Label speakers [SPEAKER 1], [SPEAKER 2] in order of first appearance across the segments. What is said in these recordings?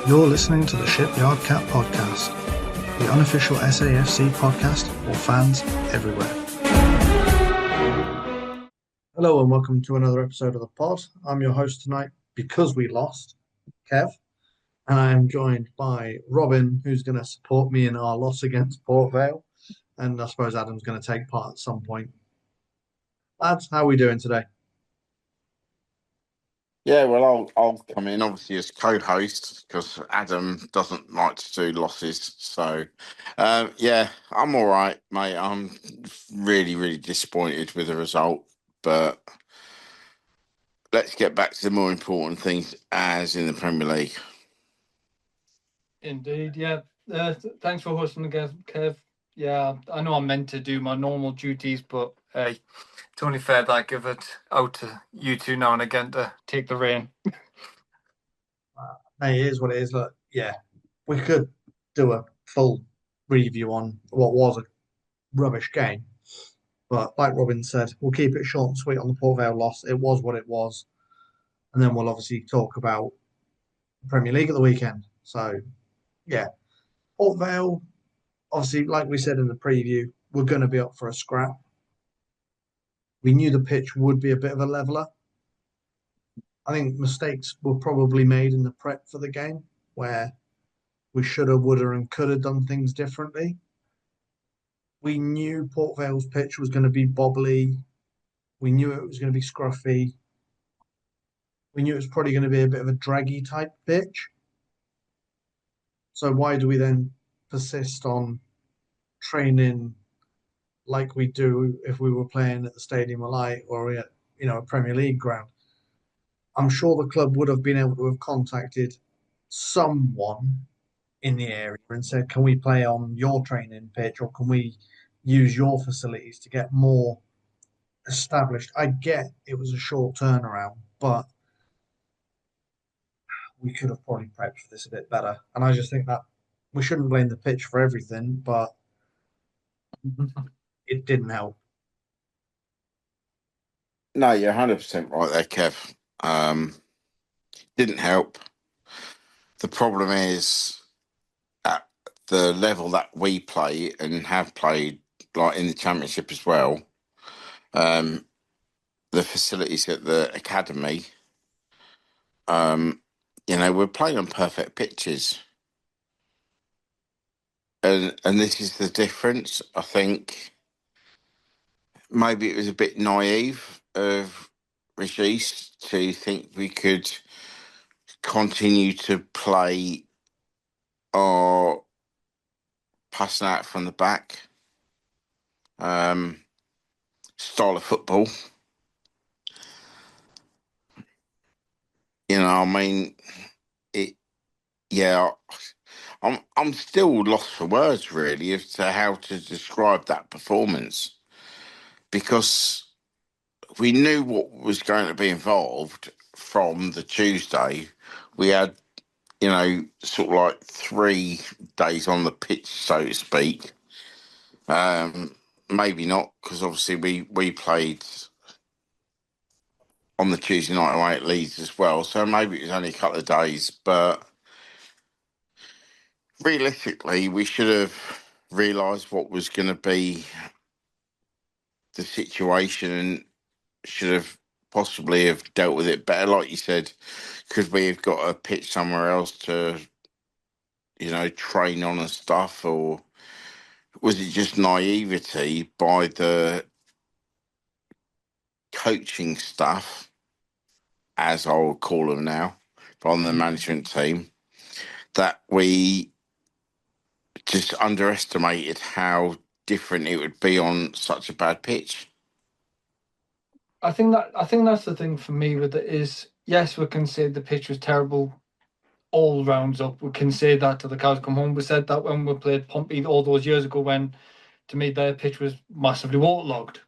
[SPEAKER 1] You're listening to the Shipyard Cat Podcast, the unofficial SAFC podcast for fans everywhere. Hello and welcome to another episode of the pod. I'm your host tonight because we lost, Kev, and I am joined by Robin, who's going to support me in our loss against Port Vale, and I suppose Adam's going to take part at some point. Lads, how are we doing today?
[SPEAKER 2] Yeah, well, I'll come in obviously as co-host because Adam doesn't like to do losses. So, yeah, I'm all right, mate. I'm really disappointed with the result, but let's get back to the more important things, as in the Premier League.
[SPEAKER 3] Indeed, yeah. Thanks for hosting again, Kev. Yeah, I know I'm meant to do my normal duties, but hey, it's only fair that I give it out to you two now and again to take the reign.
[SPEAKER 1] Hey, it is what it is. Look, yeah, we could do a full review on what was a rubbish game, but like Robin said, we'll keep it short and sweet on the Port Vale loss. It was what it was, and then we'll obviously talk about the Premier League at the weekend. So, yeah, Port Vale, obviously, like we said in the preview, we're going to be up for a scrap. We knew the pitch would be a bit of a leveler. I think mistakes were probably made in the prep for the game where we should have, would have, and could have done things differently. We knew Port Vale's pitch was going to be bobbly. We knew it was going to be scruffy. We knew it was probably going to be a bit of a draggy type pitch. So why do we then persist on training like we do if we were playing at the Stadium of Light or at, a Premier League ground? I'm sure the club would have been able to have contacted someone in the area and said, can we play on your training pitch or can we use your facilities to get more established? I get it was a short turnaround, but we could have probably prepped for this a bit better. And I just think that we shouldn't blame the pitch for everything, but it didn't help.
[SPEAKER 2] No, you're 100% right there, Kev. Didn't help. The problem is at the level that we play and have played, like in the Championship as well, the facilities at the academy, we're playing on perfect pitches. And this is the difference. I think maybe it was a bit naive of Regis to think we could continue to play our passing out from the back style of football. I'm still lost for words really as to how to describe that performance, because we knew what was going to be involved from the Tuesday. We had, sort of like 3 days on the pitch, so to speak. Maybe not, because obviously we played on the Tuesday night away at Leeds as well, so maybe it was only a couple of days, but realistically, we should have realised what was going to be the situation and should have possibly have dealt with it better. Like you said, could we have got a pitch somewhere else to, train on and stuff, or was it just naivety by the coaching staff, as I will call them now, from the management team, that we just underestimated how different it would be on such a bad pitch?
[SPEAKER 3] I think that's the thing for me with it is, yes, we can say the pitch was terrible all rounds up. We can say that till the cows come home. We said that when we played Pompey all those years ago, when to me their pitch was massively waterlogged.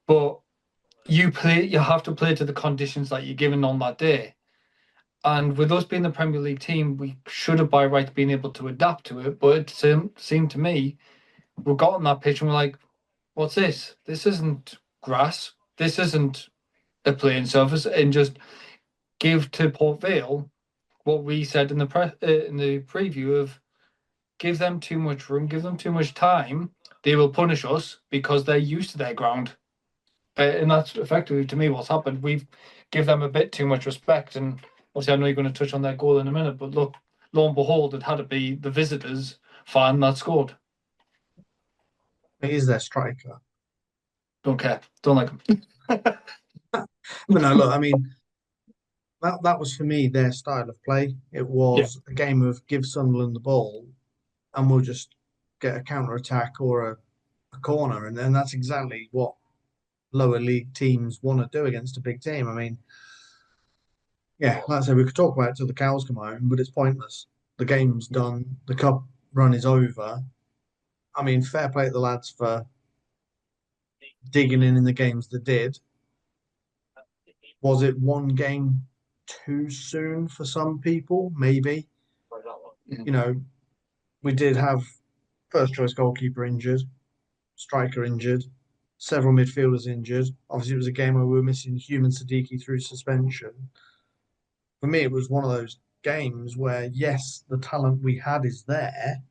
[SPEAKER 3] But you have to play to the conditions that you're given on that day. And with us being the Premier League team, we should have by right been able to adapt to it. But it seemed to me we got on that pitch and we're like, what's this? This isn't grass. This isn't a playing surface. And just give to Port Vale what we said in the preview of give them too much room, give them too much time, they will punish us because they're used to their ground. And that's effectively, to me, what's happened. We've give them a bit too much respect. And obviously, I know you're going to touch on that goal in a minute, but look, lo and behold, it had to be the visitors' fan that scored.
[SPEAKER 1] It is their striker.
[SPEAKER 3] Don't care. Don't like him.
[SPEAKER 1] But no, look, I mean, that was for me their style of play. It
[SPEAKER 3] Yeah.
[SPEAKER 1] was a game of give Sunderland the ball and we'll just get a counter attack or a corner. And then that's exactly what lower league teams want to do against a big team. I mean, yeah, like I said, we could talk about it till the cows come home, but it's pointless. The game's done. The cup run is over. I mean, fair play to the lads for digging in the games they did. Was it one game too soon for some people? Maybe. You know, we did have first choice goalkeeper injured, striker injured, several midfielders injured. Obviously, it was a game where we were missing Human Siddiqui through suspension. For me, it was one of those games where, yes, the talent we had is there,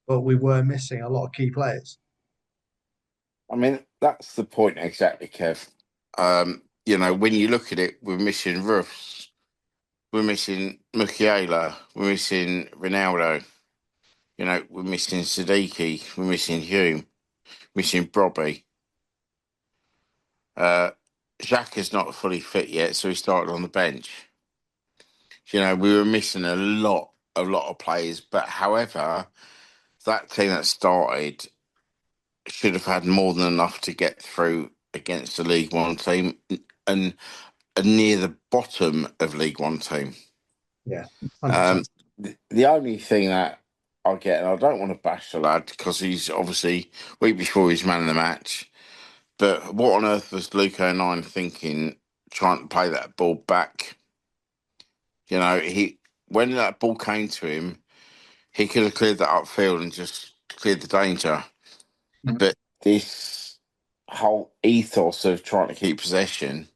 [SPEAKER 1] but we were missing a lot of key players.
[SPEAKER 2] I mean, that's the point exactly, Kev. When you look at it, we're missing Ruffs, we're missing Mukiela, we're missing Ronaldo, we're missing Siddiqui, we're missing Hume, missing Brobby. Xhaka's not fully fit yet, so he started on the bench. We were missing a lot of players, but however, that team that started should have had more than enough to get through against the League One team and near the bottom of League One team.
[SPEAKER 1] Yeah, 100%.
[SPEAKER 2] The only thing that I get, and I don't want to bash the lad because he's obviously week before he's man of the match, but what on earth was Luke O'Nien thinking trying to play that ball back? When that ball came to him, he could have cleared that upfield and just cleared the danger.
[SPEAKER 3] Mhm.
[SPEAKER 2] But this whole ethos of trying to keep possession,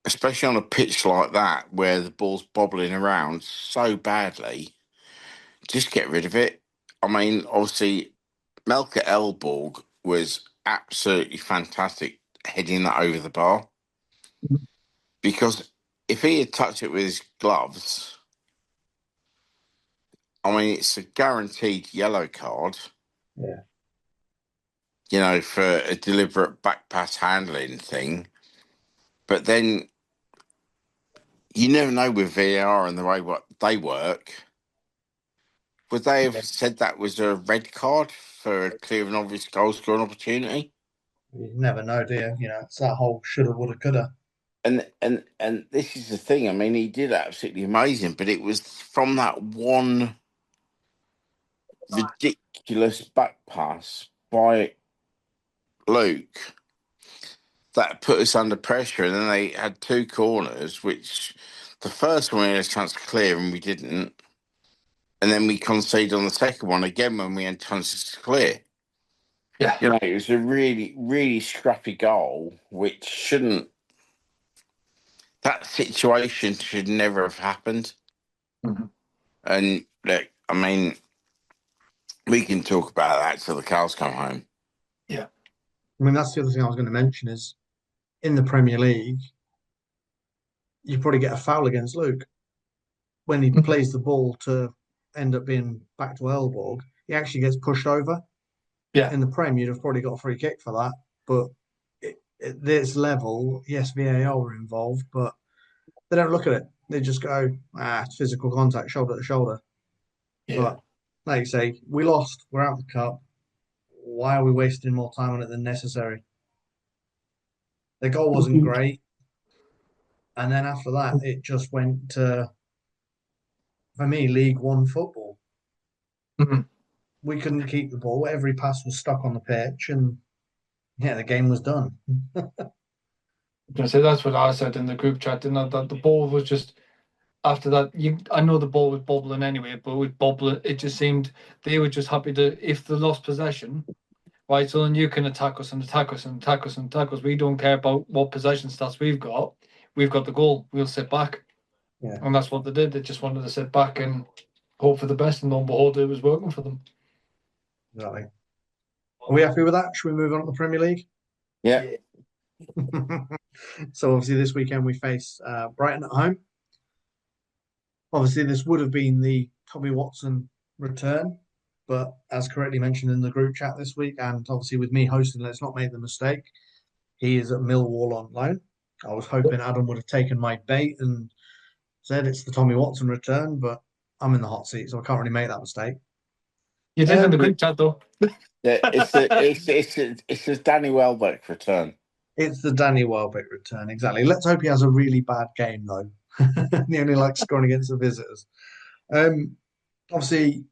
[SPEAKER 2] especially on a pitch like that where the ball's bobbling around so badly, just get rid of it. I mean, obviously, Melker Elborg was absolutely fantastic heading that over the bar because if he had touched it with his gloves, I mean, it's a guaranteed yellow card.
[SPEAKER 1] Yeah.
[SPEAKER 2] For a deliberate back pass handling thing. But then you never know with VAR and the way what they work. Would they have said that was a red card for a clear and obvious goal scoring opportunity?
[SPEAKER 1] You never know, do you? It's that whole shoulda, woulda, coulda.
[SPEAKER 2] And this is the thing. I mean, he did absolutely amazing, but it was from that one ridiculous back pass by Luke that put us under pressure. And then they had two corners, which the first one we had a chance to clear and we didn't. And then we conceded on the second one again when we had chances to clear.
[SPEAKER 3] Yeah.
[SPEAKER 2] It was a really, really scrappy goal, which shouldn't. That situation should never have happened.
[SPEAKER 3] Mm-hmm.
[SPEAKER 2] And look, I mean, we can talk about that till the cows come home.
[SPEAKER 3] Yeah.
[SPEAKER 1] I mean, that's the other thing I was going to mention is in the Premier League, you probably get a foul against Luke when he plays the ball to end up being back to Elborg. He actually gets pushed over.
[SPEAKER 3] Yeah.
[SPEAKER 1] In the Prem, you'd have probably got a free kick for that. But at this level, yes, VAR were involved, but they don't look at it. They just go, it's physical contact, shoulder to shoulder.
[SPEAKER 3] Yeah.
[SPEAKER 1] But like you say, we lost. We're out of the cup. Why are we wasting more time on it than necessary? The goal wasn't great. And then after that, it just went to, for me, League One football.
[SPEAKER 3] Mm-hmm.
[SPEAKER 1] We couldn't keep the ball. Every pass was stuck on the pitch, and yeah, the game was done.
[SPEAKER 3] So that's what I said in the group chat, didn't I? That the ball was just after that. I know the ball was bobbling anyway, but with bobbling, it just seemed they were just happy to if they lost possession, right? So then you can attack us and attack us and attack us and attack us. We don't care about what possession stats we've got. We've got the goal. We'll sit back.
[SPEAKER 1] Yeah,
[SPEAKER 3] And that's what they did. They just wanted to sit back and hope for the best, and lo and behold, it was working for them.
[SPEAKER 1] exactly. Are we happy with that? Should we move on to the Premier League?
[SPEAKER 2] Yeah.
[SPEAKER 1] So obviously this weekend we face Brighton at home. Obviously this would have been the Tommy Watson return, but as correctly mentioned in the group chat this week, and obviously with me hosting, let's not make the mistake. He is at Millwall on loan. I was hoping Adam would have taken my bait and said it's the Tommy Watson return, but I'm in the hot seat, so I can't really make that mistake.
[SPEAKER 3] You did in the group chat, though.
[SPEAKER 2] Yeah, it's a Danny Welbeck return.
[SPEAKER 1] It's the Danny Welbeck return, exactly. Let's hope he has a really bad game, though. He only likes scoring against the visitors. Obviously,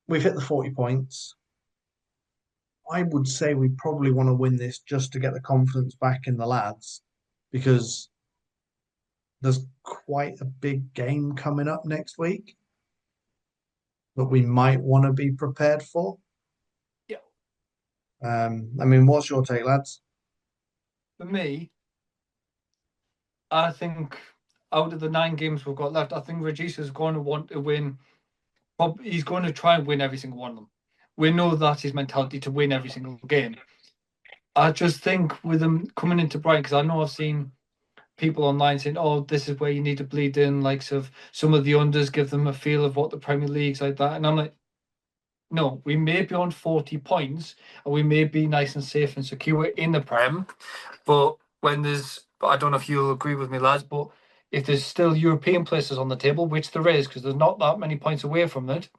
[SPEAKER 1] we've hit the 40 points. I would say we probably want to win this just to get the confidence back in the lads, because there's quite a big game coming up next week that we might want to be prepared for.
[SPEAKER 3] Yeah.
[SPEAKER 1] I mean, what's your take, lads?
[SPEAKER 3] For me, I think out of the 9 games we've got left, I think Regis is going to want to win. He's going to try and win every single one of them. We know that's his mentality, to win every single game. I just think with him coming into Brighton, because I know I've seen people online saying, "Oh, this is where you need to bleed in," likes of some of the unders, give them a feel of what the Premier League's like that. And I'm like, no, we may be on 40 points and we may be nice and safe and secure in the Prem, but I don't know if you'll agree with me, lads, but if there's still European places on the table, which there is, because there's not that many points away from it,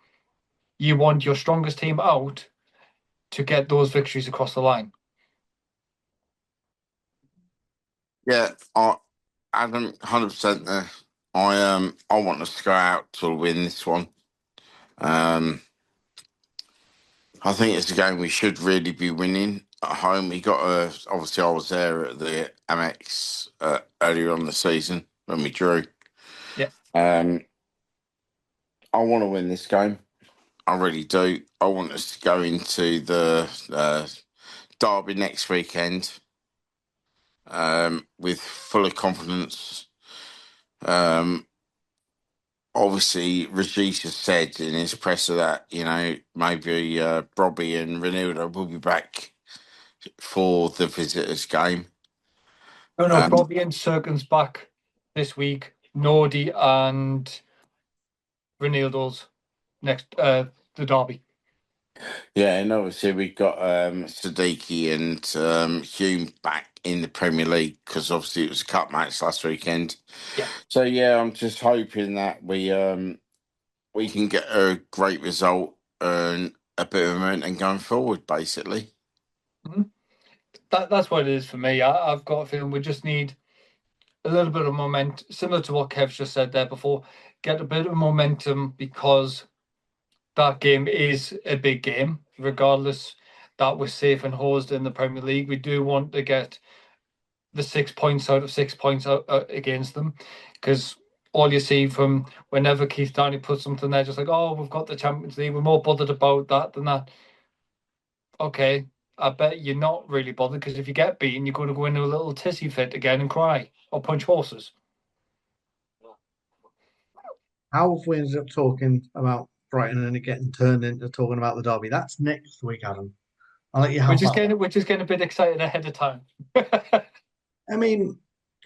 [SPEAKER 3] you want your strongest team out to get those victories across the line.
[SPEAKER 2] Yeah, Adam, 100% there. I want us to go out to win this one. I think it's a game we should really be winning at home. Obviously I was there at the Amex earlier on the season when we drew.
[SPEAKER 3] Yeah.
[SPEAKER 2] I want to win this game. I really do. I want us to go into the derby next weekend with full of confidence. Obviously, Regis has said in his presser that, maybe Robbie and Renildo will be back for the visitors' game.
[SPEAKER 3] No, Robbie and Serkin's back this week. Nordy and Renildo's next, the derby.
[SPEAKER 2] Yeah, and obviously we've got Siddiqui and Hume back in the Premier League because obviously it was a cup match last weekend.
[SPEAKER 3] Yeah.
[SPEAKER 2] So yeah, I'm just hoping that we can get a great result and a bit of momentum going forward, basically.
[SPEAKER 3] Mm-hmm. That's what it is for me. I've got a feeling we just need a little bit of momentum, similar to what Kev's just said there before. Get a bit of momentum because that game is a big game, regardless that we're safe and hosed in the Premier League. We do want to get the 6 points out of 6 points against them, because all you see from whenever Keith Downey puts something there, just like, oh, we've got the Champions League, we're more bothered about that than that. Okay, I bet you're not really bothered, because if you get beaten, you're going to go into a little tissy fit again and cry or punch horses.
[SPEAKER 1] How have we ended up talking about Brighton and it getting turned into talking about the derby? That's next week, Adam. I'll let you have that.
[SPEAKER 3] We're just getting a bit excited ahead of time.
[SPEAKER 1] I mean,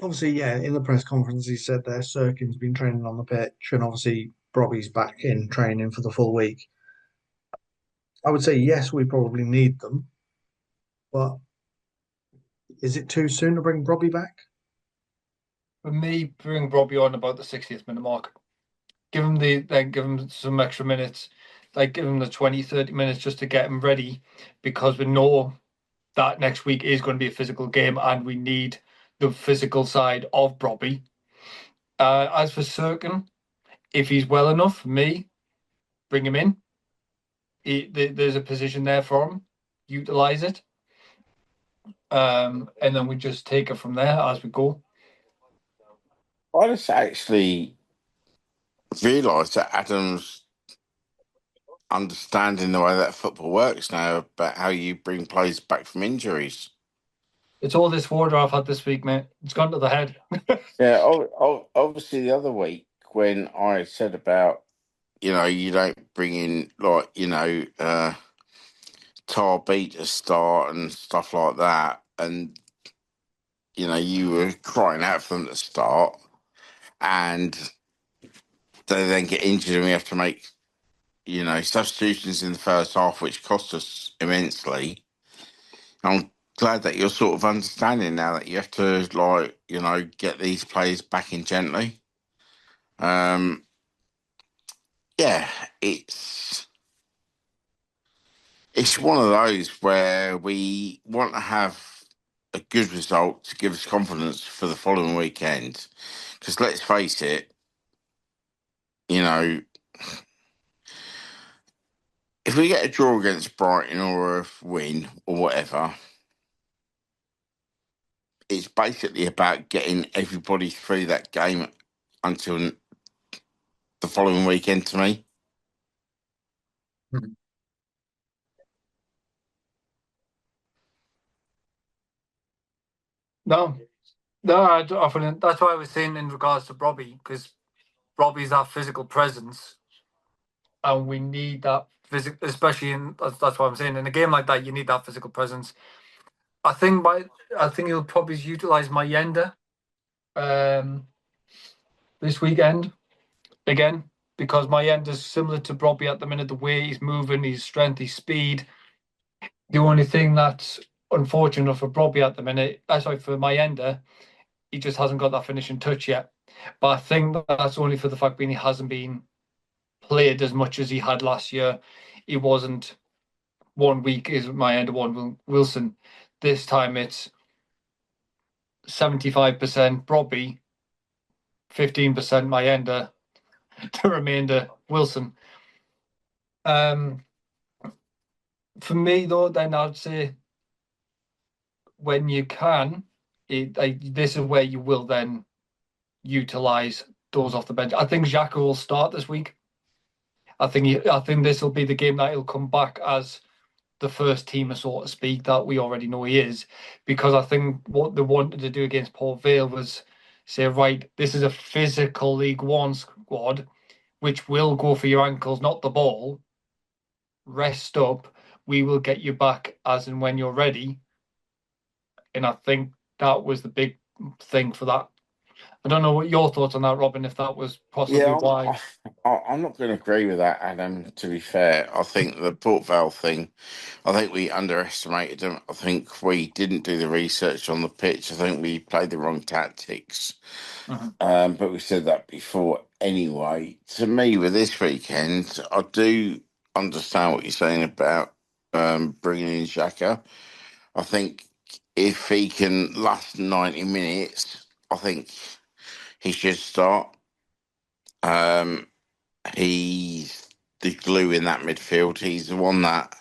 [SPEAKER 1] obviously, yeah, in the press conference, he said there Sirkin's been training on the pitch, and obviously, Robbie's back in training for the full week. I would say, yes, we probably need them, but is it too soon to bring Robbie back?
[SPEAKER 3] For me, bring Robbie on about the 60th minute mark. Give him some extra minutes, give him the 20, 30 minutes just to get him ready, because we know that next week is going to be a physical game and we need the physical side of Robbie. As for Sirkin, if he's well enough, for me, bring him in. There's a position there for him. Utilize it. And then we just take it from there as we go.
[SPEAKER 2] I just actually realised that Adam's understanding the way that football works now about how you bring players back from injuries.
[SPEAKER 3] It's all this water I've had this week, mate. It's gone to the head.
[SPEAKER 2] Yeah, obviously the other week when I said about, you don't bring in like, Tar beat to start and stuff like that, and you were crying out for them to start, and they then get injured, and we have to make substitutions in the first half, which cost us immensely. I'm glad that you're sort of understanding now that you have to get these players back in gently. Um, yeah, it's one of those where we want to have a good result to give us confidence for the following weekend. Because let's face it, you know, if we get a draw against Brighton or a win or whatever, it's basically about getting everybody through that game until the following weekend to me.
[SPEAKER 3] No, no, I think that's why I was saying in regards to Robbie, because Robbie's that physical presence, and we need that physical, especially that's what I'm saying. In a game like that, you need that physical presence. I think he'll probably utilize Mayenda this weekend again, because Mayenda's similar to Robbie at the minute. The way he's moving, his strength, his speed. The only thing that's unfortunate for Robbie at the minute, sorry, for Mayenda, he just hasn't got that finishing touch yet. But I think that's only for the fact being he hasn't been played as much as he had last year. He wasn't 1 week is Mayenda, one Wilson. This time it's 75% Robbie, 15% Mayenda, the remainder Wilson. For me though, then I'd say when you can, this is where you will then utilize those off the bench. I think Xhaka will start this week. I think this will be the game that he'll come back as the first teamer, so to speak, that we already know he is, because I think what they wanted to do against Port Vale was say, right, this is a physical League One squad, which will go for your ankles, not the ball. Rest up. We will get you back as and when you're ready. And I think that was the big thing for that. I don't know what your thoughts on that, Robin, if that was possibly
[SPEAKER 2] Yeah,
[SPEAKER 3] why.
[SPEAKER 2] I'm not going to agree with that, Adam. To be fair, I think the Port Vale thing, I think we underestimated them. I think we didn't do the research on the pitch. I think we played the wrong tactics. But we said that before anyway. To me, with this weekend, I do understand what you're saying about bringing in Xhaka. I think if he can last 90 minutes, I think he should start. Um, he's the glue in that midfield. He's the one that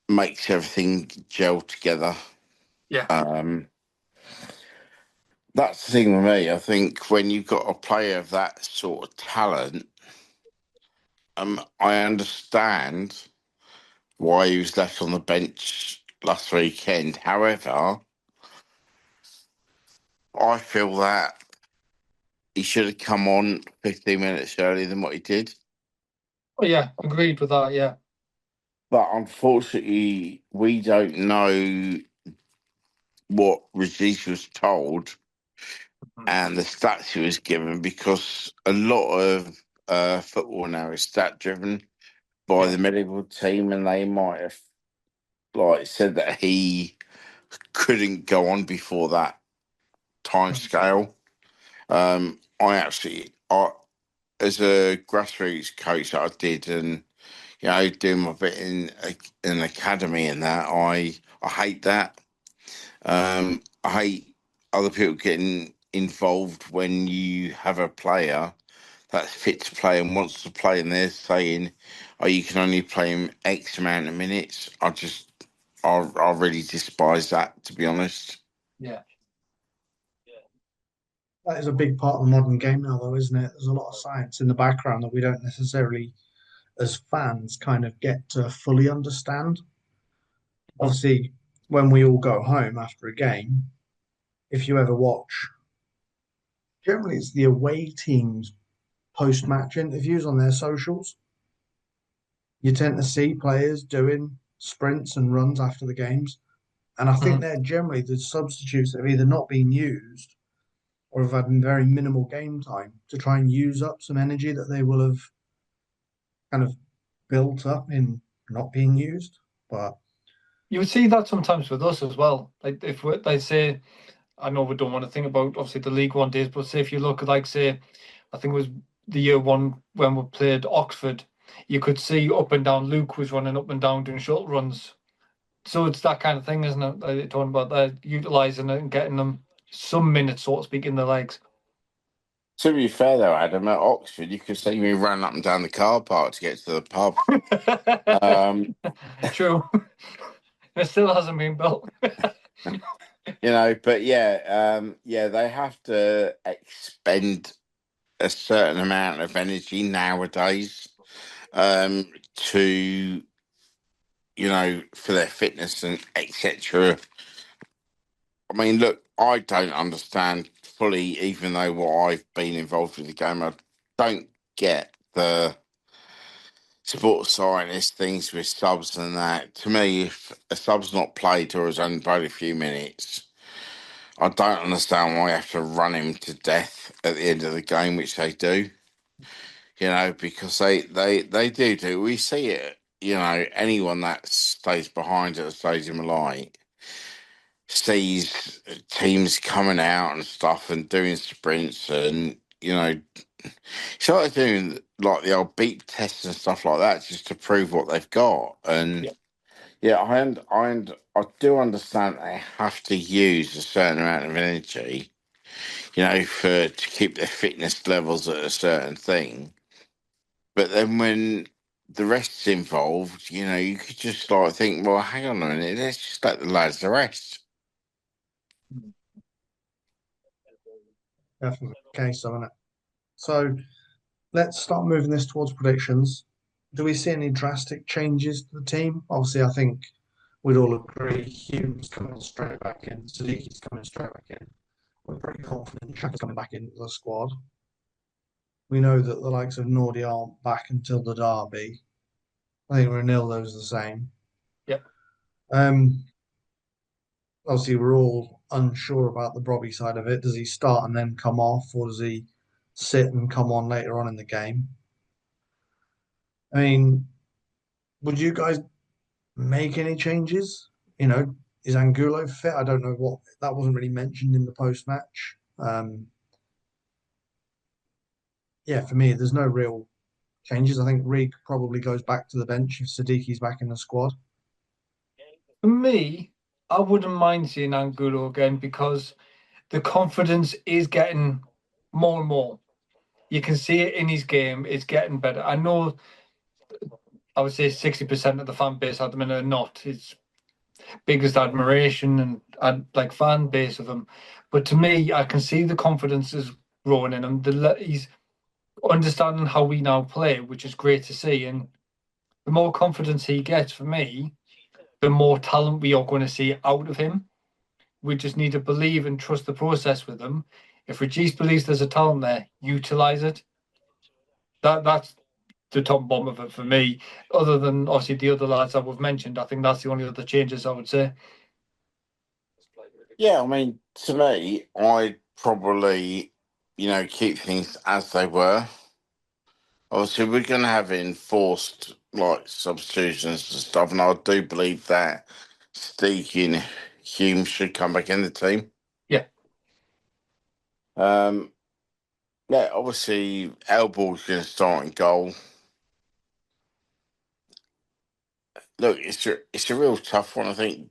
[SPEAKER 2] makes everything gel together.
[SPEAKER 3] Yeah.
[SPEAKER 2] That's the thing with me. I think when you've got a player of that sort of talent, I understand why he was left on the bench last weekend. However, I feel that he should have come on 15 minutes earlier than what he did.
[SPEAKER 3] Oh, yeah, agreed with that. Yeah.
[SPEAKER 2] But unfortunately, we don't know what Rajiv was told and the stats he was given, because a lot of football now is stat driven by the medical team, and they might have said that he couldn't go on before that time scale. As a grassroots coach that I did, and doing my bit in an academy and that, I hate that. I hate other people getting involved when you have a player that's fit to play and wants to play, and they're saying, "Oh, you can only play him X amount of minutes." I really despise that, to be honest.
[SPEAKER 3] Yeah.
[SPEAKER 1] That is a big part of the modern game now, though, isn't it? There's a lot of science in the background that we don't necessarily, as fans, kind of get to fully understand. Obviously, when we all go home after a game, if you ever watch, generally it's the away teams post-match interviews on their socials, you tend to see players doing sprints and runs after the games. And I think
[SPEAKER 3] Mhm.
[SPEAKER 1] they're generally the substitutes that have either not been used or have had very minimal game time to try and use up some energy that they will have kind of built up in not being used. But
[SPEAKER 3] You would see that sometimes with us as well. Like if we, they say, I know we don't want to think about obviously the League One days, but say if you look at like say, I think it was the year one when we played Oxford, you could see up and down. Luke was running up and down doing short runs. So it's that kind of thing, isn't it? Like you're talking about that, utilizing it and getting them some minutes, so to speak, in the legs.
[SPEAKER 2] To be fair though, Adam, at Oxford, you could see me running up and down the car park to get to the pub. Um,
[SPEAKER 3] True. It still hasn't been built.
[SPEAKER 2] but yeah, they have to expend a certain amount of energy nowadays to for their fitness and etc. I mean, look, I don't understand fully, even though what I've been involved with the game, I don't get the sports scientist things with subs and that. To me, if a sub's not played or has only played a few minutes, I don't understand why you have to run him to death at the end of the game, which they do. Because they do. We see it. Anyone that stays behind at the Stadium of Light sees teams coming out and stuff and doing sprints and started doing like the old beep tests and stuff like that just to prove what they've got. And
[SPEAKER 3] Yeah.
[SPEAKER 2] yeah, I do understand they have to use a certain amount of energy, to keep their fitness levels at a certain thing. But then when the rest's involved, you could just like think, well, hang on a minute, let's just let the lads rest.
[SPEAKER 1] definitely the case, isn't it? So let's start moving this towards predictions. Do we see any drastic changes to the team? Obviously, I think we'd all agree Hume's coming straight back in, Sadiqi's coming straight back in. We're pretty confident Shaka's coming back into the squad. We know that the likes of Nordy aren't back until the derby. I think Ranildo's the same.
[SPEAKER 3] Yep.
[SPEAKER 1] Um, Obviously, we're all unsure about the Brobby side of it. Does he start and then come off, or does he sit and come on later on in the game? I mean, would you guys make any changes? Is Angulo fit? I don't know what that wasn't really mentioned in the post match. Yeah, for me, there's no real changes. I think Reek probably goes back to the bench if Sadiqi's back in the squad.
[SPEAKER 3] For me, I wouldn't mind seeing Angulo again because the confidence is getting more and more. You can see it in his game. It's getting better. I know I would say 60% of the fan base at the minute are not his biggest admiration and like fan base of him. But to me, I can see the confidence is growing in him. He's understanding how we now play, which is great to see. And the more confidence he gets for me, the more talent we are going to see out of him. We just need to believe and trust the process with him. If Regis believes there's a talent there, utilize it. That's the top bomb of it for me. Other than obviously the other lads that we've mentioned, I think that's the only other changes I would say.
[SPEAKER 2] Yeah, I mean, to me, I'd probably, keep things as they were. Obviously, we're going to have enforced like substitutions and stuff, and I do believe that Steaky and Hume should come back in the team.
[SPEAKER 3] Yeah.
[SPEAKER 2] Um, yeah, obviously, Elbow's going to start in goal. Look, it's a real tough one. I think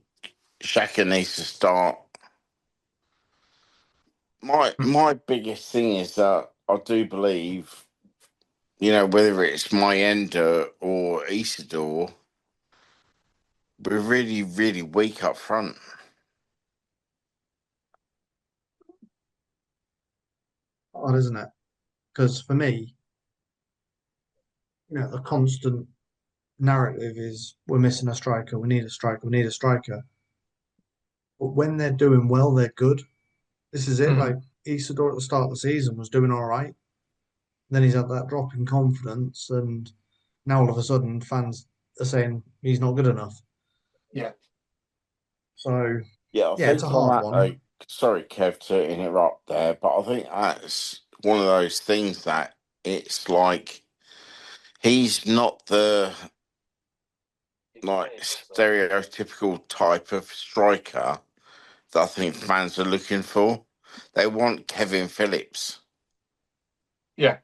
[SPEAKER 2] Shaka needs to start. My biggest thing is that I do believe, whether it's Mayenda or Isidore, we're really, really weak up front.
[SPEAKER 1] Odd, isn't it? Because for me, the constant narrative is we're missing a striker, we need a striker, we need a striker. But when they're doing well, they're good. This is it.
[SPEAKER 3] Mhm.
[SPEAKER 1] Like Isidore at the start of the season was doing all right. Then he's had that drop in confidence, and now all of a sudden fans are saying he's not good enough.
[SPEAKER 3] Yeah.
[SPEAKER 1] So
[SPEAKER 2] Yeah, I
[SPEAKER 1] yeah, it's
[SPEAKER 2] think
[SPEAKER 1] a
[SPEAKER 2] on
[SPEAKER 1] hard
[SPEAKER 2] that
[SPEAKER 1] one.
[SPEAKER 2] though, sorry, Kev, to interrupt there, but I think that's one of those things that it's like he's not the like stereotypical type of striker that I think fans are looking for. They want Kevin Phillips.
[SPEAKER 3] Yeah.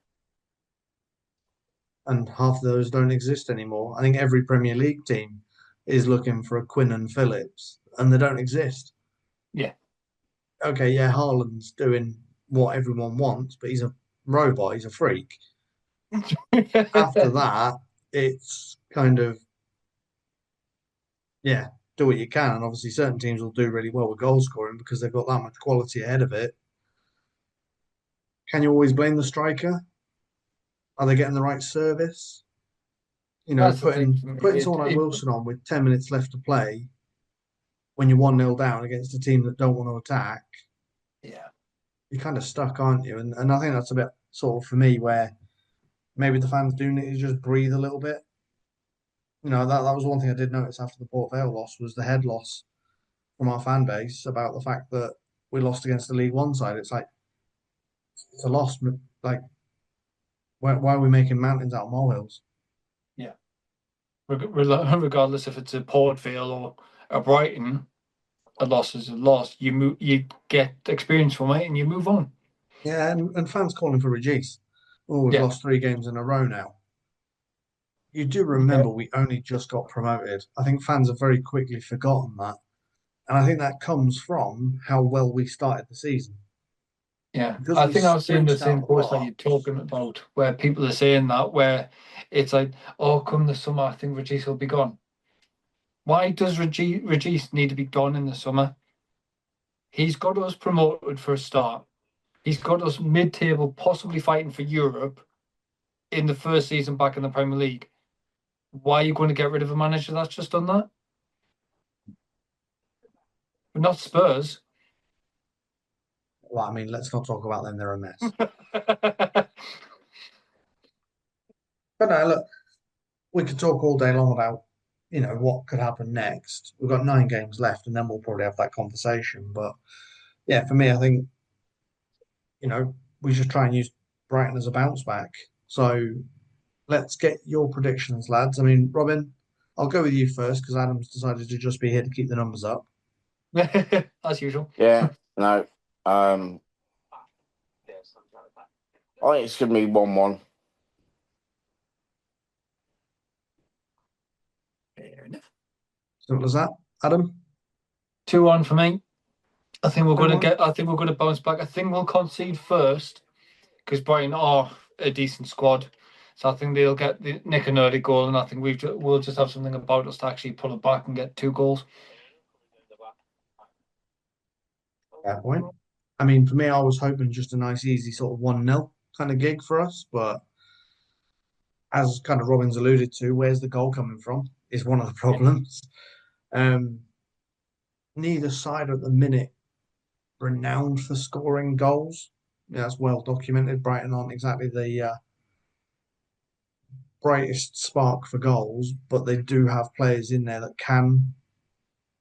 [SPEAKER 1] And half of those don't exist anymore. I think every Premier League team is looking for a Quinn and Phillips, and they don't exist.
[SPEAKER 3] Yeah.
[SPEAKER 1] Okay, yeah, Haaland's doing what everyone wants, but he's a robot, he's a freak. After that, it's kind of, yeah, do what you can. And obviously, certain teams will do really well with goal scoring because they've got that much quality ahead of it. Can you always blame the striker? Are they getting the right service? You know,
[SPEAKER 3] That's the thing
[SPEAKER 1] putting
[SPEAKER 3] for me.
[SPEAKER 1] putting someone like Wilson on with 10 minutes left to play when you're 1-0 down against a team that don't want to attack,
[SPEAKER 3] Yeah.
[SPEAKER 1] you're kind of stuck, aren't you? And I think that's a bit sort of for me where maybe the fans do need to just breathe a little bit. You know, that was one thing I did notice after the Port Vale loss was the head loss from our fan base about the fact that we lost against the League One side. It's like it's a loss. Like, why are we making mountains out of molehills?
[SPEAKER 3] Yeah. Regardless if it's a Port Vale or a Brighton, a loss is a loss. You get experience from it and you move on.
[SPEAKER 1] Yeah, and fans calling for Regis. Oh, we've
[SPEAKER 3] Yeah.
[SPEAKER 1] lost 3 games in a row now. You do
[SPEAKER 3] Yeah.
[SPEAKER 1] remember we only just got promoted. I think fans have very quickly forgotten that. And I think that comes from how well we started the season.
[SPEAKER 3] Yeah.
[SPEAKER 1] Because
[SPEAKER 3] I
[SPEAKER 1] we
[SPEAKER 3] think I was seeing the
[SPEAKER 1] sprint out
[SPEAKER 3] same
[SPEAKER 1] the
[SPEAKER 3] post that you're
[SPEAKER 1] blocks.
[SPEAKER 3] talking about where people are saying that where it's like, oh, come the summer, I think Regis will be gone. Why does Regis need to be gone in the summer? He's got us promoted for a start. He's got us mid-table, possibly fighting for Europe in the first season back in the Premier League. Why are you going to get rid of a manager that's just done that? We're not Spurs.
[SPEAKER 1] Well, I mean, let's not talk about them, they're a mess. But no, look, we could talk all day long about, what could happen next. We've got 9 games left, and then we'll probably have that conversation. But yeah, for me, I think, we should try and use Brighton as a bounce back. So let's get your predictions, lads. I mean, Robin, I'll go with you first because Adam's decided to just be here to keep the numbers up.
[SPEAKER 3] As usual.
[SPEAKER 2] Yeah, no. I think it's going to be 1-1.
[SPEAKER 3] Fair enough.
[SPEAKER 1] Simple as that. Adam?
[SPEAKER 3] 2-1 for me. I think we're going to
[SPEAKER 1] 2-1?
[SPEAKER 3] get. I think we're going to bounce back. I think we'll concede first because Brighton are a decent squad, so I think they'll get the nick an early goal, and I think we'll just have something about us to actually pull it back and get 2 goals.
[SPEAKER 1] Fair point. I mean, for me, I was hoping just a nice, easy sort of 1-0 kind of gig for us. But as kind of Robin's alluded to, where's the goal coming from is one of the
[SPEAKER 3] Yeah.
[SPEAKER 1] problems. Um, Neither side at the minute renowned for scoring goals. Yeah, that's well documented. Brighton aren't exactly the brightest spark for goals, but they do have players in there that can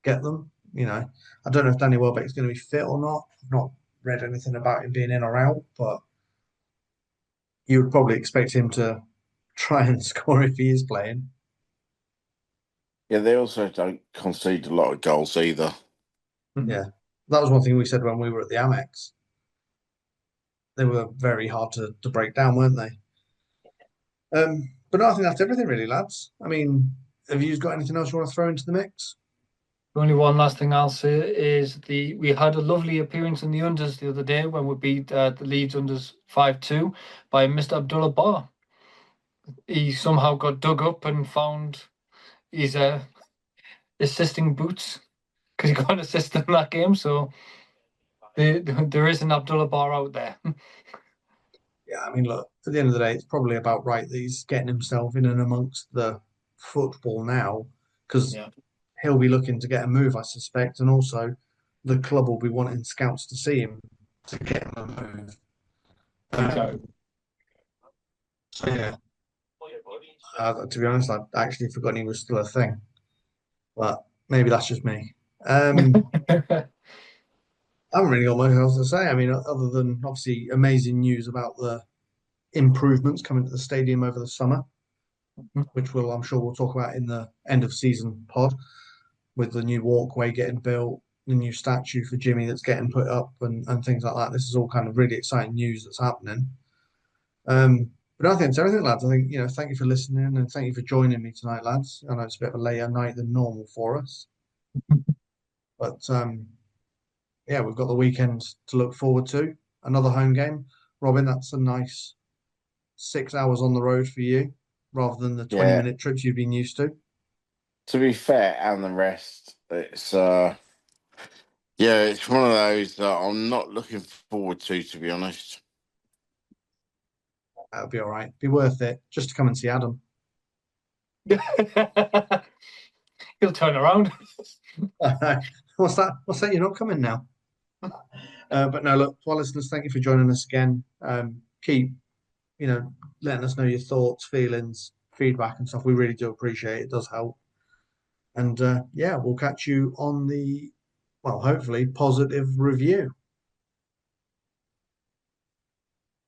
[SPEAKER 1] get them. I don't know if Danny Welbeck's going to be fit or not. I've not read anything about him being in or out, but you would probably expect him to try and score if he is playing.
[SPEAKER 2] Yeah, they also don't concede a lot of goals either.
[SPEAKER 1] Yeah, that was one thing we said when we were at the Amex. They were very hard to break down, weren't they? But no, I think that's everything really, lads. I mean, have you got anything else you want to throw into the mix?
[SPEAKER 3] The only one last thing I'll say is we had a lovely appearance in the unders the other day when we beat the Leeds unders 5-2 by Mr. Abdullah Bar. He somehow got dug up and found his assisting boots because he got an assist in that game. So there is an Abdullah Bar out there.
[SPEAKER 1] Yeah, I mean, look, at the end of the day, it's probably about right that he's getting himself in and amongst the football now because
[SPEAKER 3] Yeah.
[SPEAKER 1] he'll be looking to get a move, I suspect, and also the club will be wanting scouts to see him to get him a move.
[SPEAKER 3] Exactly.
[SPEAKER 1] So yeah, to be honest, I'd actually forgotten he was still a thing, but maybe that's just me. I haven't really got much else to say. I mean, other than obviously amazing news about the improvements coming to the stadium over the summer, which I'm sure we'll talk about in the end of season pod, with the new walkway getting built, the new statue for Jimmy that's getting put up, and things like that. This is all kind of really exciting news that's happening. But I think it's everything, lads. I think, thank you for listening and thank you for joining me tonight, lads. I know it's a bit of a later night than normal for us, but yeah, we've got the weekend to look forward to. Another home game. Robin, that's a nice 6 hours on the road for you rather than the 20
[SPEAKER 2] Yeah.
[SPEAKER 1] minute trips you've been used to.
[SPEAKER 2] To be fair, and the rest, it's yeah, it's one of those that I'm not looking forward to be honest.
[SPEAKER 1] That'll be all right. Be worth it just to come and see Adam.
[SPEAKER 3] He'll turn around.
[SPEAKER 1] What's that? What's that? You're not coming now. But no, look, to our listeners, thank you for joining us again. Keep, letting us know your thoughts, feelings, feedback, and stuff. We really do appreciate it. It does help. And yeah, we'll catch you on the, well, hopefully positive review.